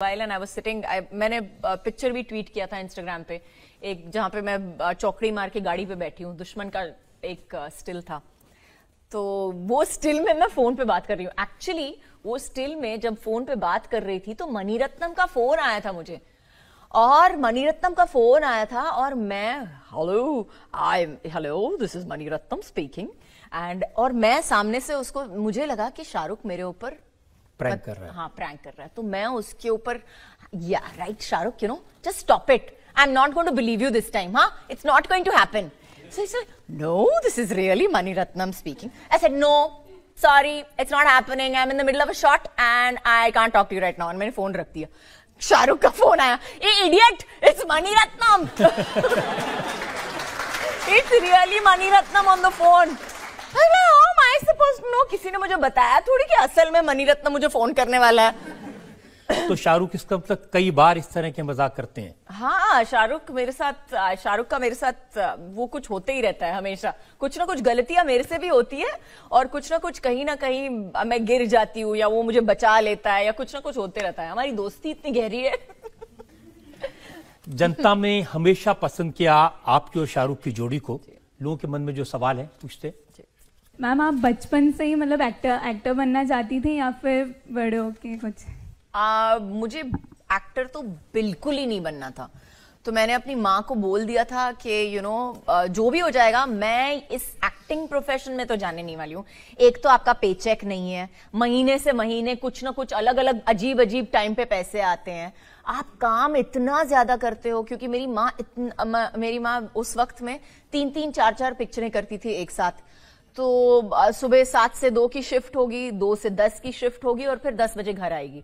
Mobile and I was sitting, मैंने picture भी tweet किया था इंस्टाग्राम पे, एक जहां पे मैं चौकड़ी मार के गाड़ी पे बैठी हूँ, दुश्मन का एक स्टिल था। तो वो स्टिल में मैं फोन पे बात कर रही हूँ। एक्चुअली वो स्टिल में जब फोन पे बात कर रही थी तो मणिरत्नम का फोन आया था मुझे, और मणिरत्नम का फोन आया था और मैं hello this is Mani Ratnam speaking and, और मैं सामने से उसको, मुझे लगा कि शाहरुख मेरे ऊपर प्रैंक कर रहा है। हाँ, प्रैंक कर रहा है। तो मैं उसके ऊपर, yeah right Shahrukh, you know, just stop it, I am not going to believe you this time, हाँ, it's not going to happen. So he said, no, this is really Maniratnam speaking. I said, no, sorry, it's not happening. I'm in the middle of a shot and I can't talk to you right now. And मैंने phone रख दिया। शाहरुख का phone आया, ए idiot, it's Maniratnam. It's really Maniratnam on the phone. I'm like, how am I supposed to know? किसी ने मुझे बताया थोड़ी कि असल में मणिरत्नम मुझे फोन करने वाला है। तो शाहरुख इसका मतलब कई बार इस तरह के मजाक करते हैं। हाँ, शाहरुख का मेरे साथ वो कुछ होते ही रहता है हमेशा। कुछ ना कुछ गलतियां मेरे से भी होती है और कुछ ना कुछ कहीं ना कहीं मैं गिर जाती हूँ या वो मुझे बचा लेता है या कुछ ना कुछ होते रहता है। हमारी दोस्ती इतनी गहरी है। जनता में हमेशा पसंद किया आपकी और शाहरुख की जोड़ी को। लोगों के मन में जो सवाल है पूछते। मैम, आप बचपन से ही मतलब एक्टर बनना चाहती थी या फिर बड़े होके कुछ? मुझे एक्टर तो बिल्कुल ही नहीं बनना था। तो मैंने अपनी माँ को बोल दिया था कि यू नो जो भी हो जाएगा, मैं इस एक्टिंग प्रोफेशन में तो जाने नहीं वाली हूँ। एक तो आपका पेचेक नहीं है, महीने से महीने कुछ ना कुछ अलग अलग अजीब अजीब टाइम पे पैसे आते हैं, आप काम इतना ज्यादा करते हो। क्योंकि मेरी माँ उस वक्त में 3-3, 4-4 पिक्चरें करती थी एक साथ। तो सुबह 7 से 2 की शिफ्ट होगी, 2 से 10 की शिफ्ट होगी और फिर 10 बजे घर आएगी।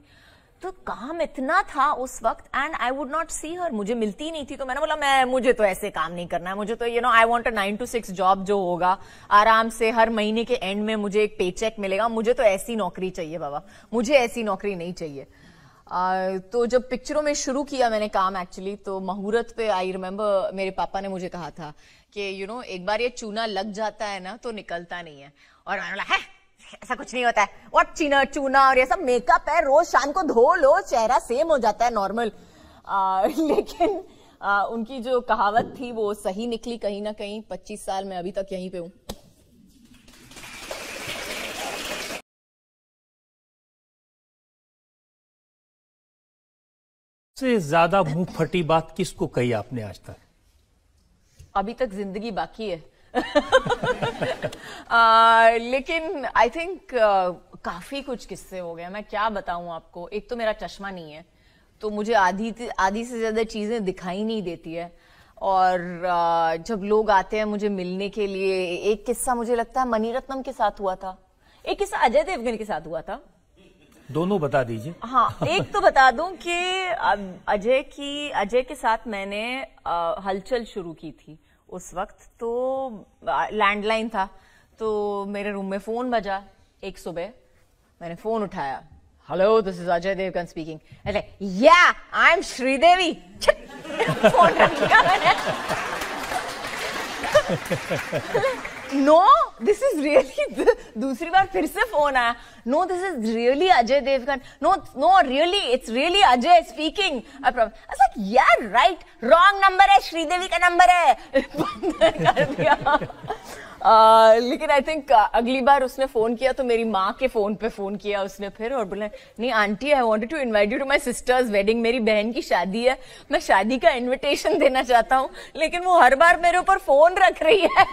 तो काम इतना था उस वक्त एंड आई वुड नॉट सी हर, मुझे मिलती नहीं थी। तो मैंने बोला मुझे तो ऐसे काम नहीं करना है, मुझे तो you know I want a 9 to 6 job जो होगा आराम से, हर महीने के एंड में मुझे एक पेचेक मिलेगा। मुझे तो ऐसी नौकरी चाहिए बाबा, मुझे ऐसी नौकरी नहीं चाहिए। तो जब पिक्चरों में शुरू किया मैंने काम एक्चुअली, तो मुहूर्त पे आई रिमेम्बर मेरे पापा ने मुझे कहा था कि यू नो एक बार ये चूना लग जाता है ना तो निकलता नहीं है। और मैंने बोला, है ऐसा कुछ नहीं होता है, और चूना और ये सब मेकअप है, रोज शाम को धो लो चेहरा सेम हो जाता है नॉर्मल। लेकिन उनकी जो कहावत थी वो सही निकली कहीं ना कहीं। 25 साल मैं अभी तक यहीं पे हूँ। सबसे ज्यादा मुंह फटी बात किसको कही आपने आज तक? अभी तक जिंदगी बाकी है। लेकिन आई थिंक काफी कुछ किस्से हो गए, मैं क्या बताऊं आपको। एक तो मेरा चश्मा नहीं है, तो मुझे आधी से ज्यादा चीजें दिखाई नहीं देती है। और जब लोग आते हैं मुझे मिलने के लिए, एक किस्सा मुझे लगता है मणिरत्नम के साथ हुआ था, एक किस्सा अजय देवगन के साथ हुआ था। दोनों बता दीजिए। हाँ, एक तो बता दूं कि अजय के साथ मैंने हलचल शुरू की थी उस वक्त। तो लैंडलाइन था, तो मेरे रूम में फोन बजा एक सुबह। मैंने फोन उठाया, hello this is Ajay Devgan speaking. या आई एम श्रीदेवी। फोन रख दिया मैंने। नो दिस इज रियली, दूसरी बार फिर से फोन आया, no this is really Ajay Devgan, no really it's really Ajay speaking. यार राइट, रॉन्ग नंबर है, श्रीदेवी का नंबर है। बंद कर दिया। लेकिन आई थिंक अगली बार उसने फोन किया तो मेरी माँ के फोन पे फोन किया उसने फिर, और बोला, नहीं aunty I wanted to invite you to my sister's wedding, मेरी बहन की शादी है, मैं शादी का इनविटेशन देना चाहता हूँ। लेकिन वो हर बार मेरे ऊपर फोन रख रही है।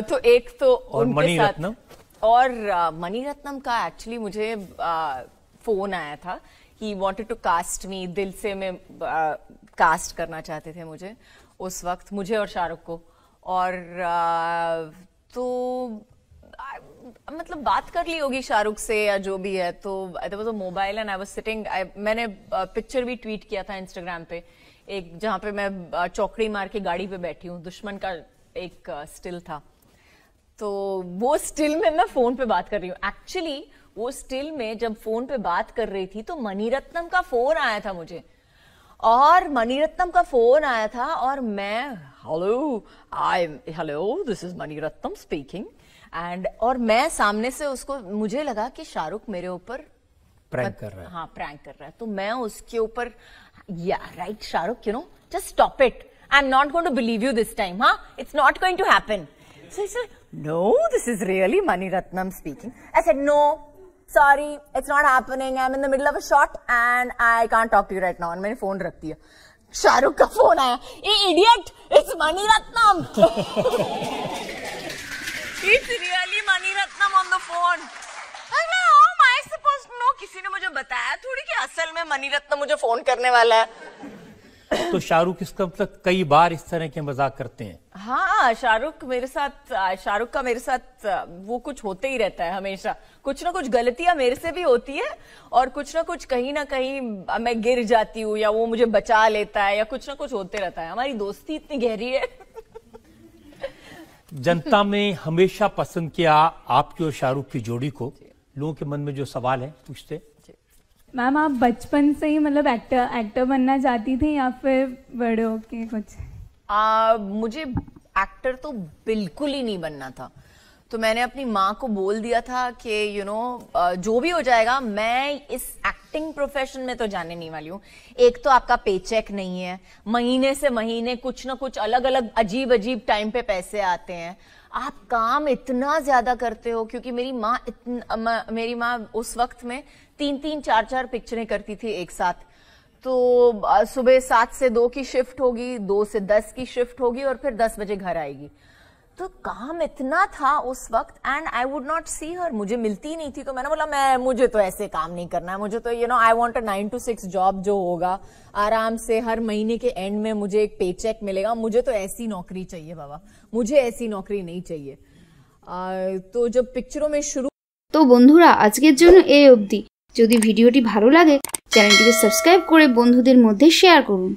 तो एक तो और उनके साथ, और मणिरत्नम का एक्चुअली मुझे फोन आया था, he wanted to cast me, Dil Se में कास्ट करना चाहते थे मुझे उस वक्त, मुझे और शाहरुख को। और तो मतलब बात कर ली होगी शाहरुख से या जो भी है। तो there was a mobile and I was sitting, मैंने पिक्चर भी ट्वीट किया था इंस्टाग्राम पे, एक जहां पे मैं चौकड़ी मार के गाड़ी पे बैठी हूँ, दुश्मन का एक स्टिल था। तो वो स्टिल में मैं फोन पे बात कर रही हूँ। एक्चुअली वो स्टिल में जब फोन पे बात कर रही थी तो मणिरत्नम का फोन आया था मुझे, और मणिरत्नम का फोन आया था और मैं hello this is Mani Ratnam speaking and, और मैं सामने से उसको, मुझे लगा कि शाहरुख मेरे ऊपर प्रैंक कर रहा है। हाँ, प्रैंक कर रहा है। तो मैं उसके ऊपर, yeah right Shahrukh, you know, just stop it, I am not going to believe you this time, हाँ, it's not going to happen. So he said, no, this is really Mani Ratnam speaking. I said, no, sorry, it's not happening. I'm in the middle of a shot and I can't talk to you right now. And मैंने phone रख दिया। शाहरुख का phone आया, ये idiot, it's Mani Ratnam. It's really Mani Ratnam on the phone. I was like, how am I supposed to know? किसी ने मुझे बताया थोड़ी कि असल में मनी रत्नम मुझे फोन करने वाला है। तो शाहरुख इसका मतलब कई बार इस तरह के मजाक करते हैं। हाँ, शाहरुख का मेरे साथ वो कुछ होते ही रहता है हमेशा। कुछ ना कुछ गलतियां मेरे से भी होती है और कुछ ना कुछ कहीं ना कहीं मैं गिर जाती हूँ या वो मुझे बचा लेता है या कुछ ना कुछ होते रहता है। हमारी दोस्ती इतनी गहरी है। जनता ने हमेशा पसंद किया आपकी और शाहरुख की जोड़ी को। लोगों के मन में जो सवाल है पूछते। मैम, आप बचपन से ही मतलब एक्टर बनना चाहती थी या फिर बड़े होके कुछ? मुझे एक्टर तो बिल्कुल ही नहीं बनना था। तो मैंने अपनी माँ को बोल दिया था कि यू नो जो भी हो जाएगा, मैं इस एक्टिंग प्रोफेशन में तो जाने नहीं वाली हूँ। एक तो आपका पेचेक नहीं है, महीने से महीने कुछ ना कुछ अलग अलग अजीब अजीब टाइम पे पैसे आते हैं। आप काम इतना ज्यादा करते हो, क्योंकि मेरी माँ उस वक्त में 3-3, 4-4 पिक्चरें करती थी एक साथ। तो सुबह 7 से 2 की शिफ्ट होगी, 2 से 10 की शिफ्ट होगी और फिर 10 बजे घर आएगी। तो काम इतना था उस वक्त एंड आई वुड नॉट सी हर, मुझे मिलती नहीं थी। तो मैंने बोला मुझे तो ऐसे काम नहीं करना है, मुझे तो you know I want a 9 to 6 job जो होगा आराम से, हर महीने के एंड में मुझे एक पेचेक मिलेगा। मुझे तो ऐसी नौकरी चाहिए बाबा, मुझे ऐसी नौकरी नहीं चाहिए। तो जब पिक्चरों में शुरू। तो बंधुरा आजकेर जोन्नो এই অবধি। যদি ভিডিওটি ভালো লাগে চ্যানেলটিকে সাবস্ক্রাইব করে বন্ধুদের মধ্যে শেয়ার করুন।